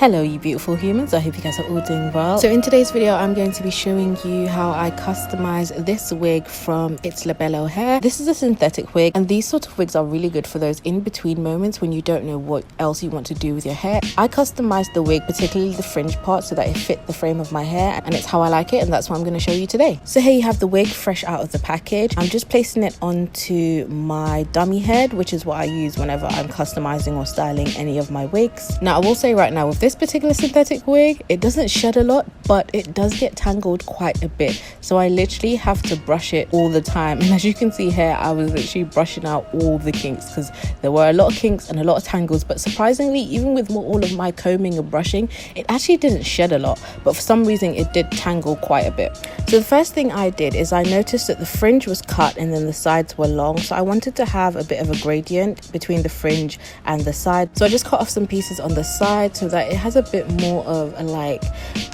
Hello you beautiful humans, I hope you guys are all doing well. So in today's video I'm going to be showing you how I customize this wig from It's Labello Hair. This is a synthetic wig, and these sort of wigs are really good for those in between moments when you don't know what else you want to do with your hair. I customized the wig, particularly the fringe part, so that it fit the frame of my hair, and it's how I like it, and that's what I'm going to show you today. So here you have the wig fresh out of the package. I'm just placing it onto my dummy head, which is what I use whenever I'm customizing or styling any of my wigs. Now I will say right now, with this particular synthetic wig, it doesn't shed a lot, but it does get tangled quite a bit, so I literally have to brush it all the time. And as you can see here, I was literally brushing out all the kinks because there were a lot of kinks and a lot of tangles. But surprisingly, even with all of my combing and brushing, it actually didn't shed a lot, but for some reason it did tangle quite a bit. So the first thing I did is I noticed that the fringe was cut and then the sides were long, so I wanted to have a bit of a gradient between the fringe and the side. So I just cut off some pieces on the side so that it has a bit more of a like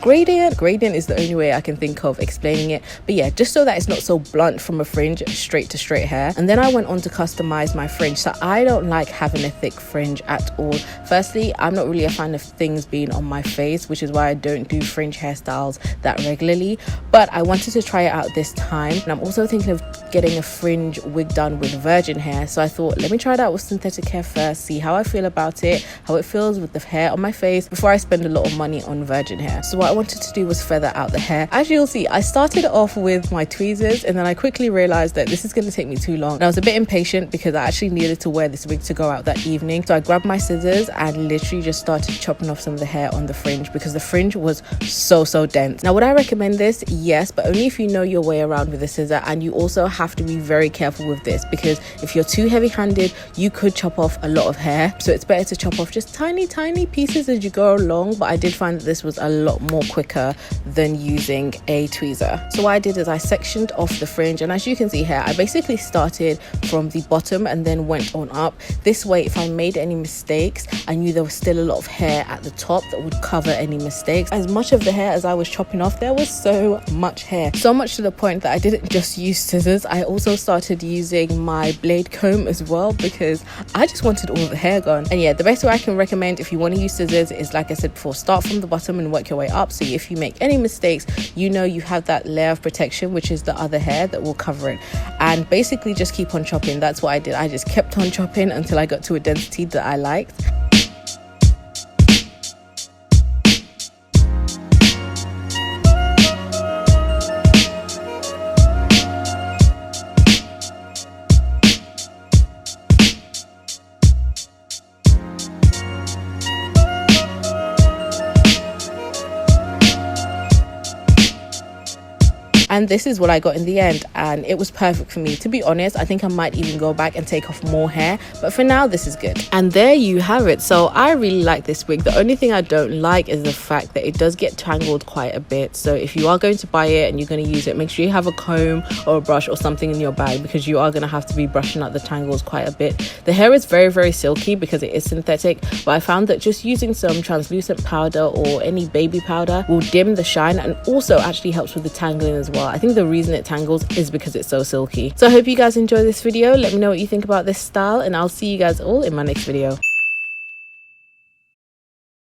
gradient is the only way I can think of explaining it, but yeah, just so that it's not so blunt from a fringe straight to straight hair. And then I went on to customize my fringe. So I don't like having a thick fringe at all. Firstly, I'm not really a fan of things being on my face, which is why I don't do fringe hairstyles that regularly, but I wanted to try it out this time. And I'm also thinking of getting a fringe wig done with virgin hair, so I thought, let me try it out with synthetic hair first, see how I feel about it, how it feels with the hair on my face before I spend a lot of money on virgin hair. So what I wanted to do was feather out the hair. As you'll see, I started off with my tweezers, and then I quickly realized that this is going to take me too long, and I was a bit impatient because I actually needed to wear this wig to go out that evening. So I grabbed my scissors and literally just started chopping off some of the hair on the fringe because the fringe was so dense. Now would I recommend this? Yes, but only if you know your way around with a scissor, and you also have to be very careful with this because if you're too heavy-handed you could chop off a lot of hair. So it's better to chop off just tiny pieces as you go along, but I did find that this was a lot more quicker than using a tweezer. So what I did is I sectioned off the fringe, and as you can see here, I basically started from the bottom and then went on up. This way, if I made any mistakes, I knew there was still a lot of hair at the top that would cover any mistakes. As much of the hair as I was chopping off, there was so much hair, so much to the point that I didn't just use scissors, I also started using my blade comb as well because I just wanted all the hair gone. And yeah, the best way I can recommend if you want to use scissors is, like I said before, start from the bottom and work your way up, so if you make any mistakes, you know you have that layer of protection, which is the other hair that will cover it. And basically just keep on chopping. That's what I did. I just kept on chopping until I got to a density that I liked. And this is what I got in the end, and it was perfect for me. To be honest, I think I might even go back and take off more hair, but for now this is good. And there you have it. So I really like this wig. The only thing I don't like is the fact that it does get tangled quite a bit. So if you are going to buy it and you're going to use it, make sure you have a comb or a brush or something in your bag, because you are going to have to be brushing out the tangles quite a bit. The hair is very silky because it is synthetic, but I found that just using some translucent powder or any baby powder will dim the shine and also actually helps with the tangling as well. I think the reason it tangles is because it's so silky. So I hope you guys enjoy this video. Let me know what you think about this style, and I'll see you guys all in my next video.